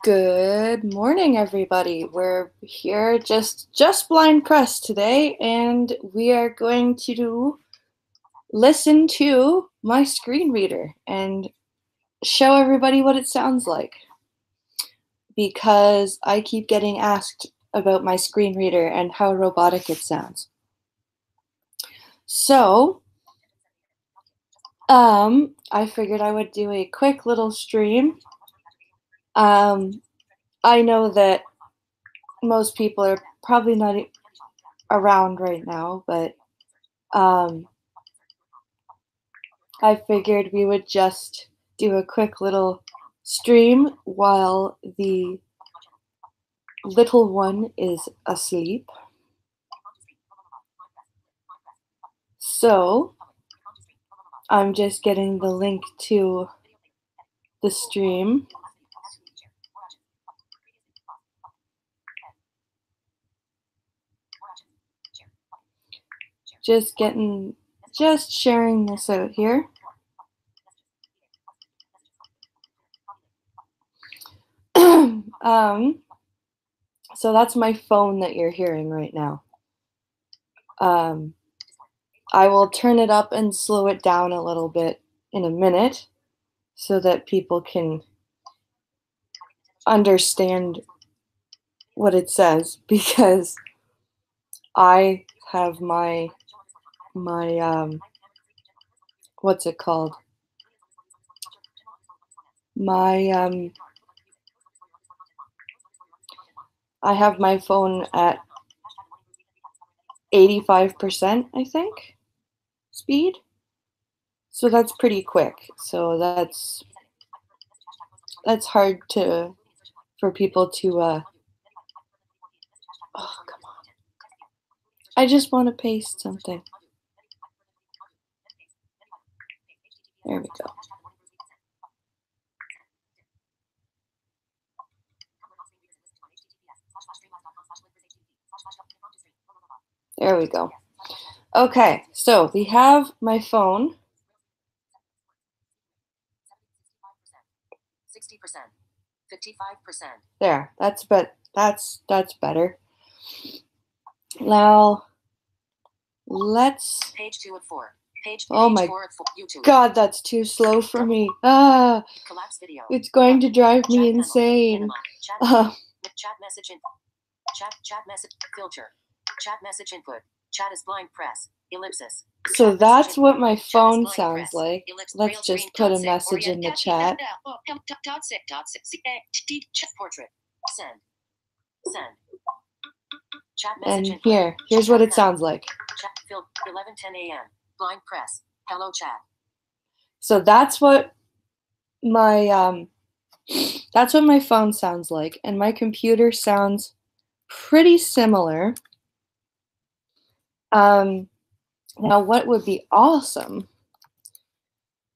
Good morning, everybody. We're here just blind press today, and we are going to listen to my screen reader and show everybody what it sounds like. Because I keep getting asked about my screen reader and how robotic it sounds. So, I figured I would do a quick little stream. I know that most people are probably not around right now, but I figured we would just do a quick little stream while the little one is asleep. So I'm just getting the link to the stream. Just sharing this out here. So that's my phone that you're hearing right now. I will turn it up and slow it down a little bit in a minute so that people can understand what it says, because I have my what's it called? I have my phone at 85%, I think, speed. So that's pretty quick. So that's hard for people to oh, come on. I just want to paste something. There we go. There we go. Okay, so we have my phone. 60%, 55%. There, that's better. Now let's page 2 of 4. Oh my 4 of 4. YouTube. God, that's too slow for me. Collapse video. It's going to drive me insane. Chat message in. Chat message filter. Chat message input. Chat is blind press. Ellipsis. So that's what my phone sounds like. Let's just put a message in the chat. Portrait. Send. And here's what it sounds like. Chat 11:10 a.m. Blind press. Hello chat. So that's what my phone sounds like, and my computer sounds pretty similar. Now what would be awesome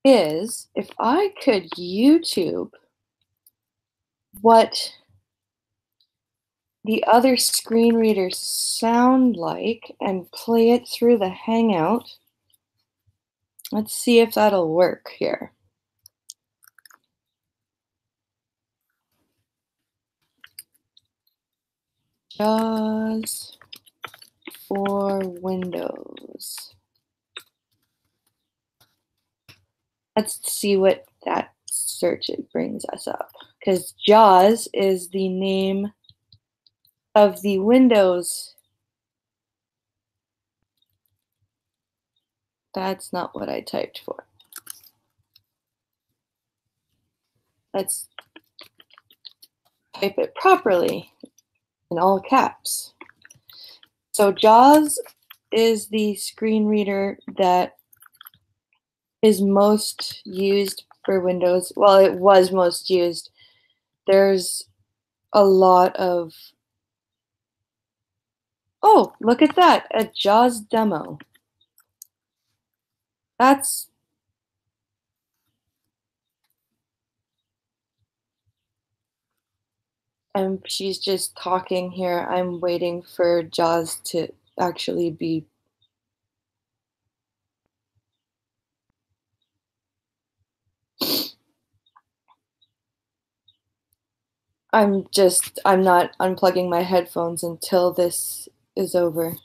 is if I could YouTube what the other screen readers sound like and play it through the Hangout. Let's see if that'll work here. JAWS for Windows. Let's see what that search it brings us up, because JAWS is the name of the Windows. That's not what I typed for. Let's type it properly in all caps. So JAWS is the screen reader that is most used for Windows. Well, it was most used. There's a lot of, oh, look at that, a JAWS demo. That's she's just talking here. I'm waiting for JAWS to actually be I'm not unplugging my headphones until this is over.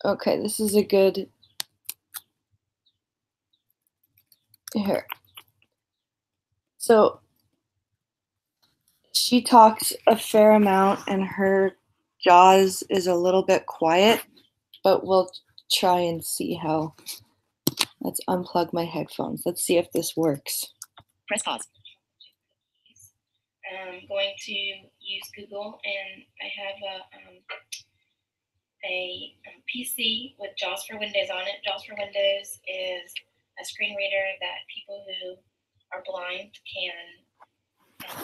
Okay, this is a good here. So she talks a fair amount and her jaws is a little bit quiet, but we'll try and see how. Let's unplug my headphones. Let's see if this works. Press pause. I'm going to use Google, and I have a PC with JAWS for Windows on it. JAWS for Windows is a screen reader that people who are blind can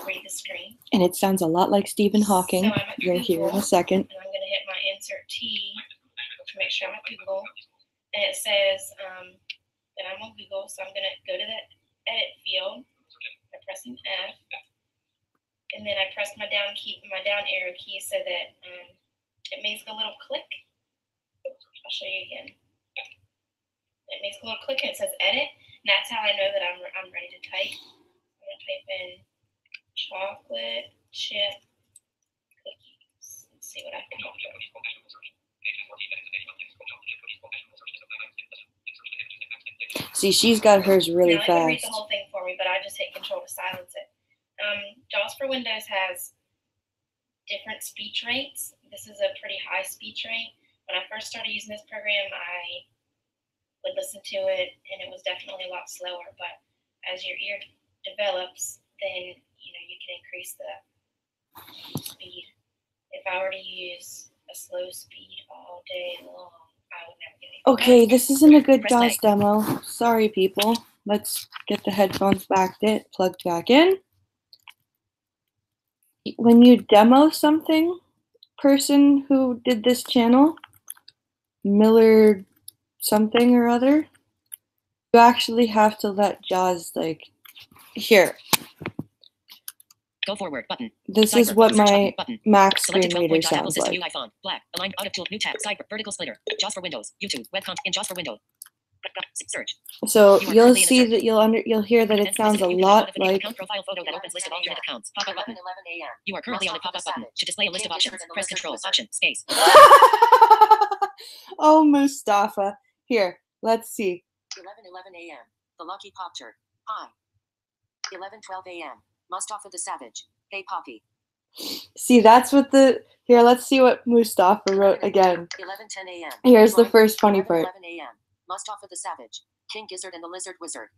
read the screen. And it sounds a lot like Stephen Hawking. So You're going to hear in a second. And I'm going to hit my insert T to make sure I'm at Google. And it says that I'm on Google, so I'm going to go to the edit field by pressing F. And then I press my down arrow key so that it makes a little click. I'll show you again. It makes a little click and it says edit. And that's how I know that I'm ready to type. I'm going to type in chocolate chip cookies. Let's see what I can come up with. See, she's got hers really now, fast. I can read the whole thing for me, but I just hit Control to silence it. JAWS for Windows has different speech rates. This is a pretty high speech rate. When I first started using this program, I would listen to it, and it was definitely a lot slower. But as your ear develops, then you can increase the speed. If I were to use a slow speed all day long, I would never get anything. Okay, this isn't a good JAWS demo. Sorry, people. Let's get the headphones plugged back in. When you demo something, person who did this channel, Millard something or other, you actually have to let JAWS, here. Go forward button. This is what my Mac screen reader sounds like. Font, black, aligned out of tool, new tab, side, vertical splitter, JAWS for Windows, YouTube, web content in JAWS for Windows. Search. So you'll see that you'll hear that it sounds a lot like. Account profile photo that opens list of alternate accounts. Pop-up button. You are currently on a pop-up button. To display a list of options, press Control, Option, Space. Oh, Mustafa. Here, let's see. 11:11 a.m. The Lucky Pop-Tart. Hi. 11:12 a.m. Mustafa the Savage. Hey Poppy. See, that's what here, let's see what Mustafa wrote again. 11:10 a.m. Here's the first funny part. 11 a.m. Mustafa the Savage. King Gizzard and the Lizard Wizard.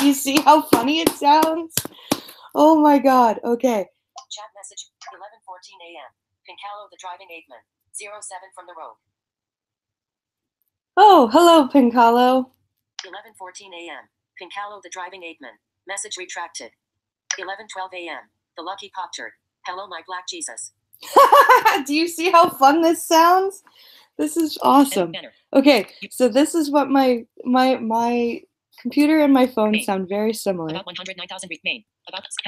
You see how funny it sounds? Oh my god, okay. Chat message, 11:14 a.m. Pincalo the Driving Eggman. 07 from the Rogue. Oh, hello, Pincalo. 11:14 a.m. Pincalo the Driving Eggman. Message retracted. 11:12 a.m. The Lucky Pop-Tart. Hello, my Black Jesus. Do you see how fun this sounds? This is awesome. Okay, so this is what my computer and my phone sound very similar. About 109,000 main.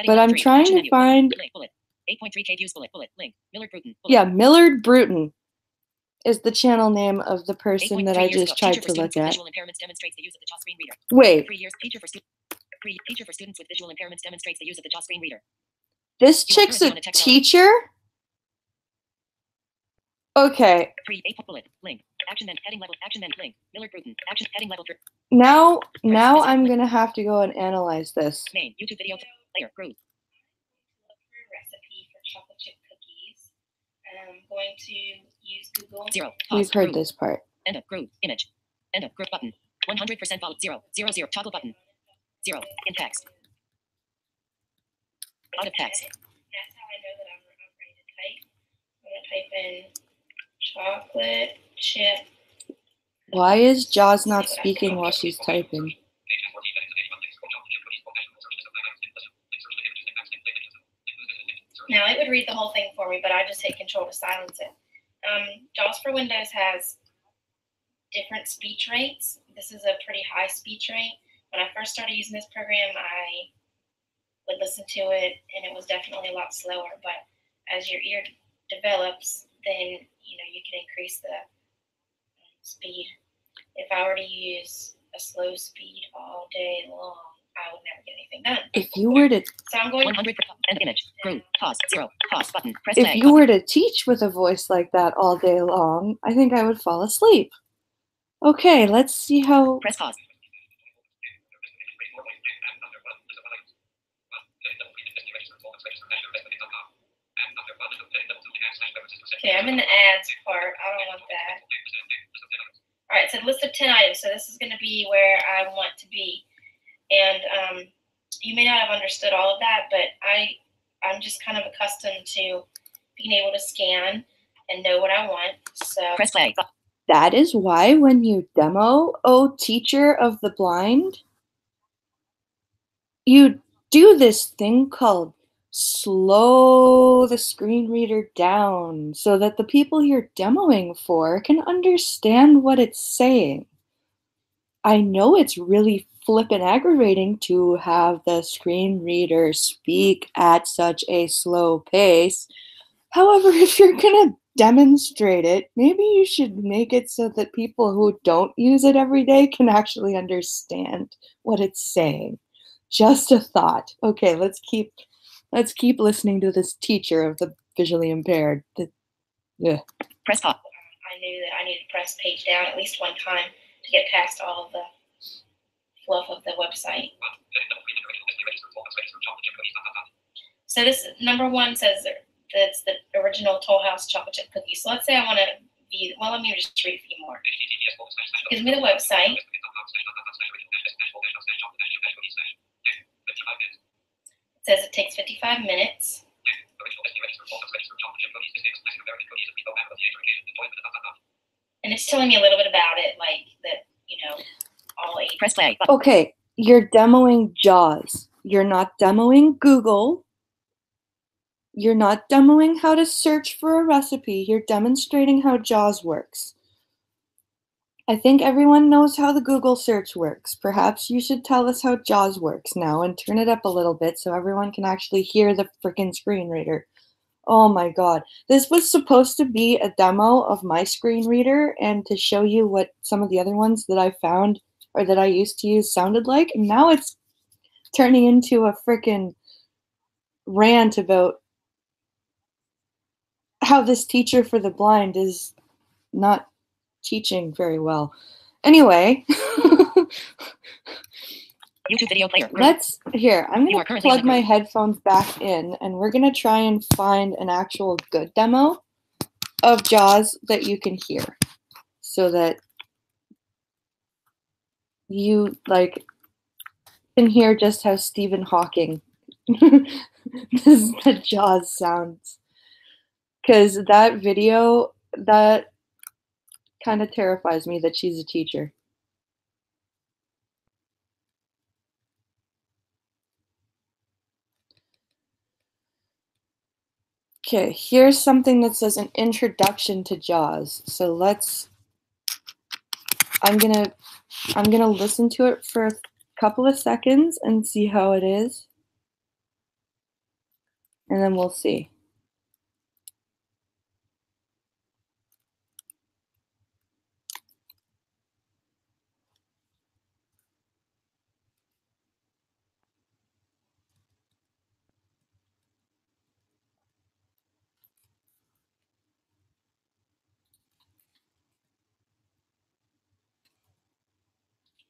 But I'm trying to find. 8.3K views bullet link. Millard Bruton. Yeah, Millard Bruton is the channel name of the person that I just tried to look at. Visual impairments demonstrates the use of the JAWS screen reader. Wait. 3 years. Teacher for students with visual impairments demonstrates the use of the JAWS screen reader. This chick's a teacher? Okay. Bullet link. Action then heading level. Action then link. Millard Bruton. Action heading level. Now I'm gonna have to go and analyze this. Main YouTube video player group. Recipe for chocolate chip cookies. I'm going to use Google. 0. We've heard this part. End of group image. End of group button. 100% follow. 0. 0 0 toggle button. 0 in text. Out of text. That's how I know that I'm ready to type. I'm gonna type in chocolate chip. Why is JAWS not speaking while she's typing? Now it would read the whole thing for me, but I just hit Control to silence it. JAWS for Windows has different speech rates. This is a pretty high speech rate. When I first started using this program, I would listen to it, and it was definitely a lot slower. But as your ear develops, then you can increase the speed. If I were to use a slow speed all day long, I would never get anything done. If you were to So I'm going 100 end of image. Group. Pause. 0. Pause button. Press if play. you were to teach with a voice like that all day long, I think I would fall asleep. Okay, let's see how. Press pause. Okay, I'm in the ads part. I don't want that. All right, so list of 10 items. So this is going to be where I want to be. And you may not have understood all of that, but I'm just kind of accustomed to being able to scan and know what I want. So Press play. That is why when you demo, oh teacher of the blind, you do this thing called slow the screen reader down so that the people you're demoing for can understand what it's saying. I know it's really flippin' aggravating to have the screen reader speak at such a slow pace. However, if you're gonna demonstrate it, maybe you should make it so that people who don't use it every day can actually understand what it's saying. Just a thought. Okay, let's keep listening to this teacher of the visually impaired. Press pause. I knew that I needed to press page down at least one time to get past all of the fluff of the website. So this number one says that's the original Toll House chocolate chip cookie. So let's say I want to view, well, let me just read a few more. It gives me the website. It says it takes 55 minutes. And it's telling me a little bit about it, like that, all eight. Press play. Okay, you're demoing JAWS. You're not demoing Google. You're not demoing how to search for a recipe. You're demonstrating how JAWS works. I think everyone knows how the Google search works. Perhaps you should tell us how JAWS works now and turn it up a little bit so everyone can actually hear the freaking screen reader. Oh my god. This was supposed to be a demo of my screen reader and to show you what some of the other ones that I found or that I used to use sounded like. And now it's turning into a freaking rant about how this teacher for the blind is not teaching very well. Anyway, YouTube video player. I'm going to plug my headphones back in and we're going to try and find an actual good demo of JAWS that you can hear so that you can hear just how Stephen Hawking the JAWS sounds. Because that video, that kind of terrifies me that she's a teacher. Okay, here's something that says an introduction to JAWS. So I'm gonna listen to it for a couple of seconds and see how it is. And then we'll see.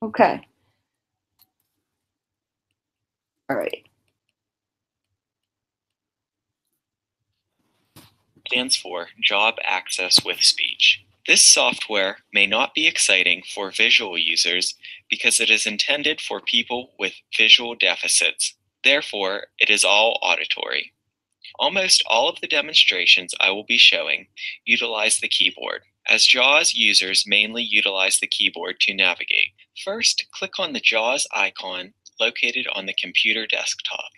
Okay. All right. Stands for Job Access with Speech. This software may not be exciting for visual users because it is intended for people with visual deficits. Therefore, it is all auditory. Almost all of the demonstrations I will be showing utilize the keyboard, as JAWS users mainly utilize the keyboard to navigate. First, click on the JAWS icon located on the computer desktop.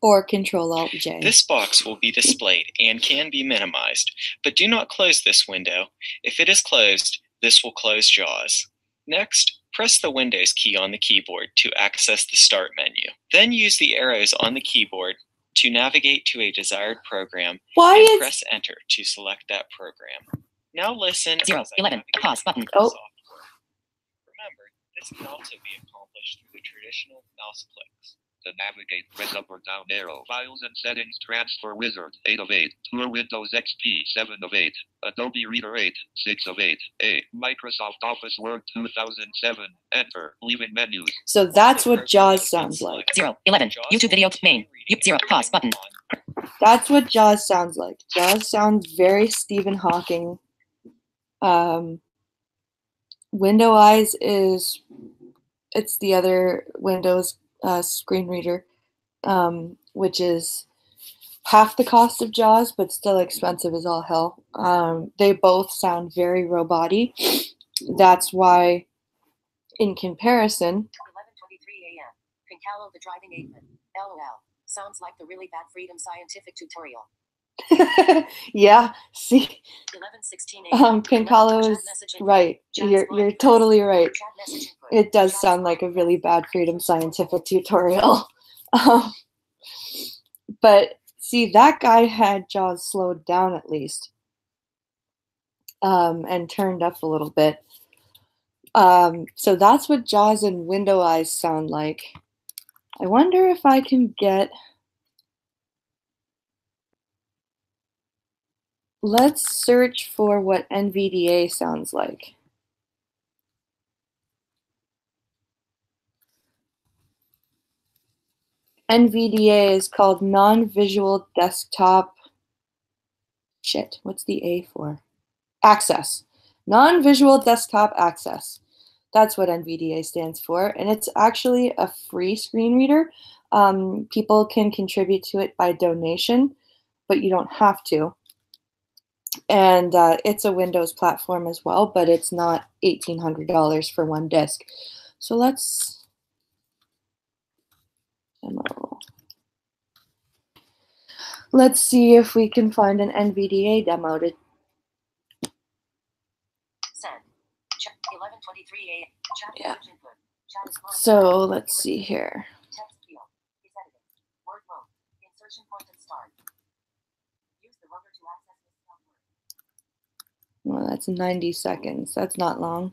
Or Control-Alt-J. This box will be displayed and can be minimized, but do not close this window. If it is closed, This will close JAWS. Next, press the Windows key on the keyboard to access the Start menu. Then use the arrows on the keyboard to navigate to a desired program and press Enter to select that program. Now listen. 011. Pause button. Oh. Remember, this can also be accomplished through the traditional mouse clicks. To navigate, press up or down arrow. Files and settings, transfer wizard, 8 of 8. Tour Windows XP, 7 of 8. Adobe Reader 8, 6 of 8. A. Microsoft Office Word 2007. Enter. Leaving menus. So that's what JAWS sounds like. 011. YouTube video main. 0. Pause button. That's what JAWS sounds like. JAWS sounds very Stephen Hawking. Window Eyes it's the other Windows screen reader, which is half the cost of JAWS, but still expensive as all hell. They both sound very roboty. That's why, in comparison, 11:23 a.m. Pincalo the driving apeman. LOL. Sounds like the really bad freedom scientific tutorial. yeah, see, 11:16 a.m. Pincalo is right. You're totally right. It does sound like a really bad freedom scientific tutorial. But see, that guy had JAWS slowed down at least, and turned up a little bit. So that's what JAWS and Window Eyes sound like. I wonder if I can get... Let's search for what NVDA sounds like. NVDA is called Non-Visual Desktop... Shit, what's the A for? Access. Non-Visual Desktop Access. That's what NVDA stands for, and it's actually a free screen reader. People can contribute to it by donation, but you don't have to. And it's a Windows platform as well, but it's not $1,800 for one disk. So let's demo. Let's see if we can find an NVDA demo to... Send. 11:23 a.m. Yeah. So let's see here. Text field. Is editing. Word mode. Insertion point and start. Use the rotor to access this software. Well, that's 90 seconds. That's not long.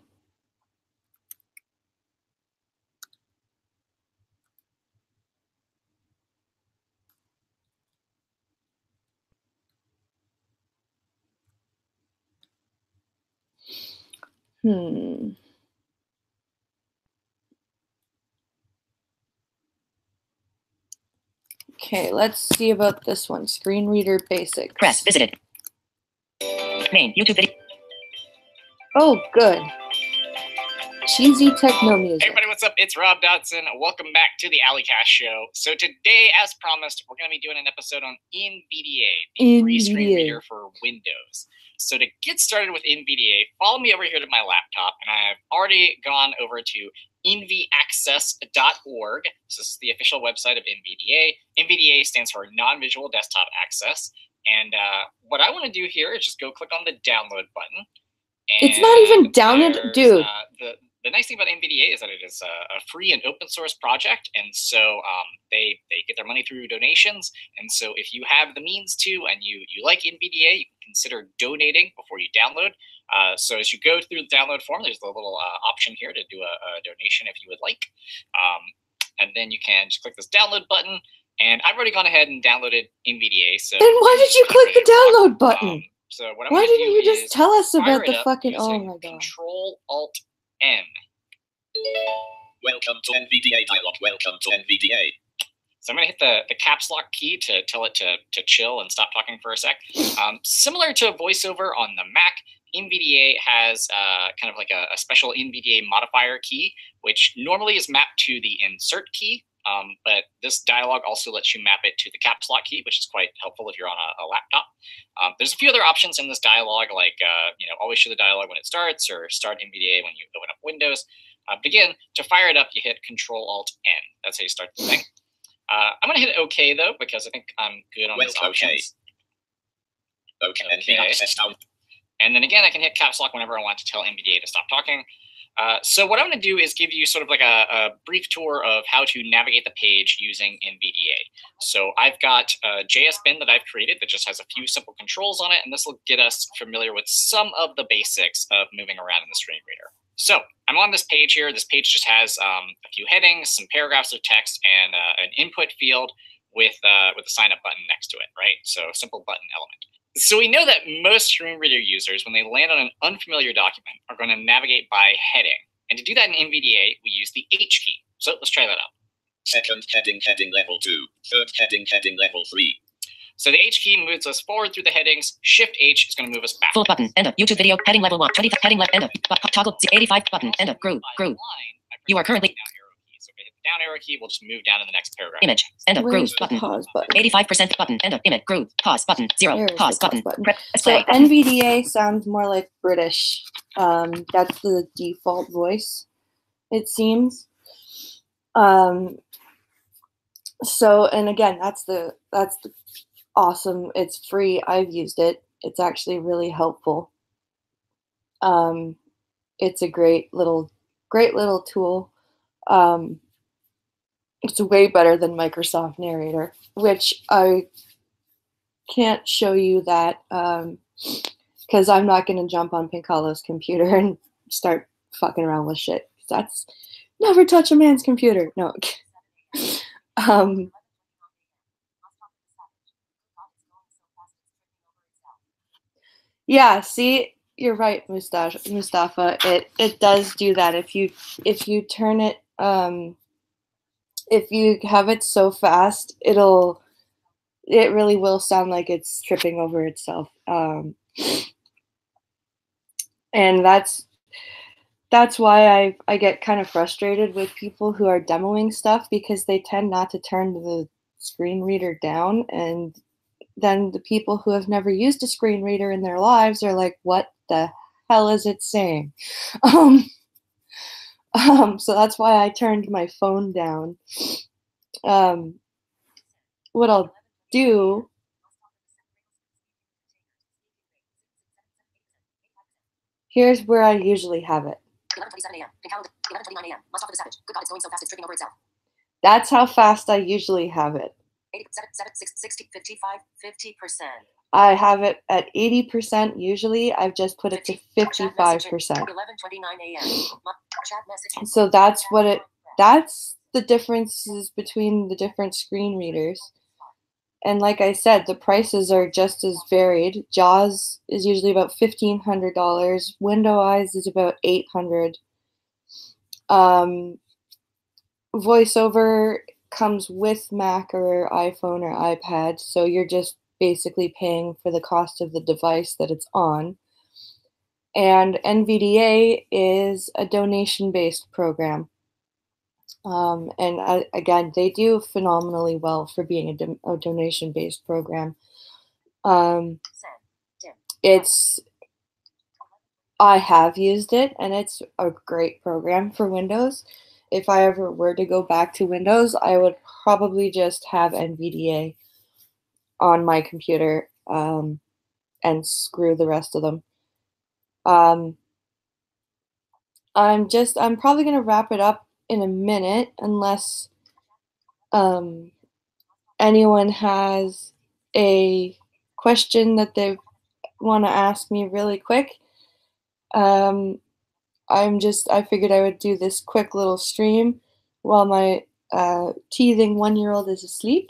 Okay, let's see about this one. Screen Reader Basics. Press visited. Main YouTube video. Oh, good. Cheesy techno music. Hey everybody, what's up? It's Rob Dodson. Welcome back to the Alleycast Show. So today, as promised, we're going to be doing an episode on NVDA, the free screen reader for Windows. So to get started with NVDA, follow me over here to my laptop, and I've already gone over to nvaccess.org. So this is the official website of NVDA. NVDA stands for Non-Visual Desktop Access. And what I want to do here is just go click on the download button. And it's not even downloaded, dude. The nice thing about NVDA is that it is a free and open source project, and so they get their money through donations. And so if you have the means to, and you like NVDA, you can consider donating before you download. So as you go through the download form, there's a little option here to do a donation if you would like. And then you can just click this download button. And I've already gone ahead and downloaded NVDA. So then why did you click the download button? So what why didn't you just tell us about the fucking? Oh my god! Control-Alt-N. Welcome to NVDA dialog. Welcome to NVDA. So I'm going to hit the caps lock key to tell it to chill and stop talking for a sec. Similar to VoiceOver on the Mac, NVDA has kind of like a special NVDA modifier key, which normally is mapped to the insert key. But this dialog also lets you map it to the caps lock key, which is quite helpful if you're on a laptop. There's a few other options in this dialog, like always show the dialog when it starts, or start NVDA when you open up Windows. But again, to fire it up, you hit Control-Alt-N. That's how you start the thing. I'm going to hit OK, though, because I think I'm good on these options. Okay. And then again, I can hit caps lock whenever I want to tell NVDA to stop talking. So what I'm going to do is give you sort of like a brief tour of how to navigate the page using NVDA. So I've got a JS bin that I've created that just has a few simple controls on it, and this will get us familiar with some of the basics of moving around in the screen reader. So I'm on this page here. This page just has a few headings, some paragraphs of text, and an input field with a sign up button next to it, right? So simple button element. So we know that most screen reader users, when they land on an unfamiliar document, are going to navigate by heading. And to do that in NVDA, we use the H key. So let's try that out. Second heading, heading level 2. Third heading, heading level 3. So the H key moves us forward through the headings. Shift H is going to move us back. Full button. Enter. YouTube video. Heading level 1. 20. Heading left. Enter. Toggle 85 button. Enter. Group. Group. You are currently. So if I hit the down arrow key, we'll just move down to the next paragraph. Image. Enter. Group Where's the button. pause button? 85% button. Enter. Image. Group. Pause button. 0. There's Pause the pause button. button. Play. So NVDA sounds more like British. That's the default voice, it seems. So, and again, that's the awesome. It's free. I've used it. It's actually really helpful. It's a great little tool. It's way better than Microsoft Narrator, which I can't show you that because I'm not going to jump on Pinkalo's computer and start fucking around with shit. That's never touch a man's computer. No. Yeah, see, you're right, Mustafa. It does do that. If you turn it, if you have it so fast, it really will sound like it's tripping over itself. And that's why I get kind of frustrated with people who are demoing stuff, because they tend not to turn the screen reader down, and then the people who have never used a screen reader in their lives are like, what the hell is it saying? So that's why I turned my phone down. What I'll do, here's where I usually have it. 11:27 a.m. 11:29 a.m. Must talk to the savage. Good God, it's going so fast, it's tripping over itself. That's how fast I usually have it. 50%. I have it at 80% usually. I've just put it to 55%. 11:29 a.m. Chat message. So that's the differences between the different screen readers. And like I said, the prices are just as varied. JAWS is usually about $1,500. Window Eyes is about $800. VoiceOver comes with Mac or iPhone or iPad, so you're just basically paying for the cost of the device that it's on. And NVDA is a donation-based program. And again, they do phenomenally well for being a donation-based program. I have used it, and it's a great program for Windows. If I ever were to go back to Windows, I would probably just have NVDA on my computer and screw the rest of them. I'm probably going to wrap it up in a minute, unless anyone has a question that they want to ask me really quick. I figured I would do this quick little stream while my teething 1-year-old is asleep.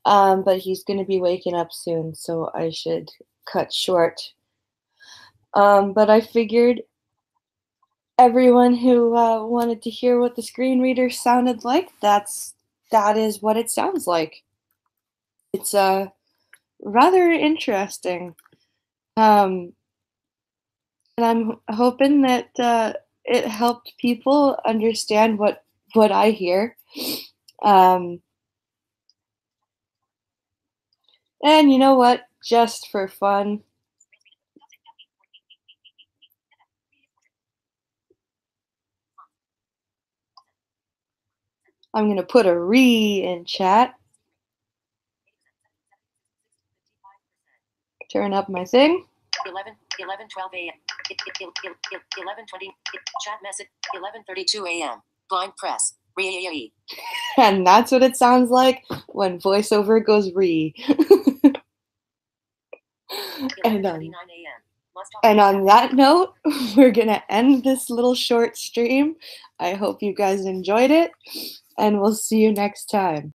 But he's going to be waking up soon, so I should cut short. But I figured everyone who wanted to hear what the screen reader sounded like, that is what it sounds like. It's rather interesting. And I'm hoping that it helped people understand what I hear. And you know what? Just for fun, I'm going to put a re in chat. Turn up my thing. 11. 11:12 a.m. 11:20. Chat message. 11:32 a.m. Blind press. Re. And that's what it sounds like when voiceover goes re. 11:39 a.m. And on that note, we're going to end this little short stream. I hope you guys enjoyed it, and we'll see you next time.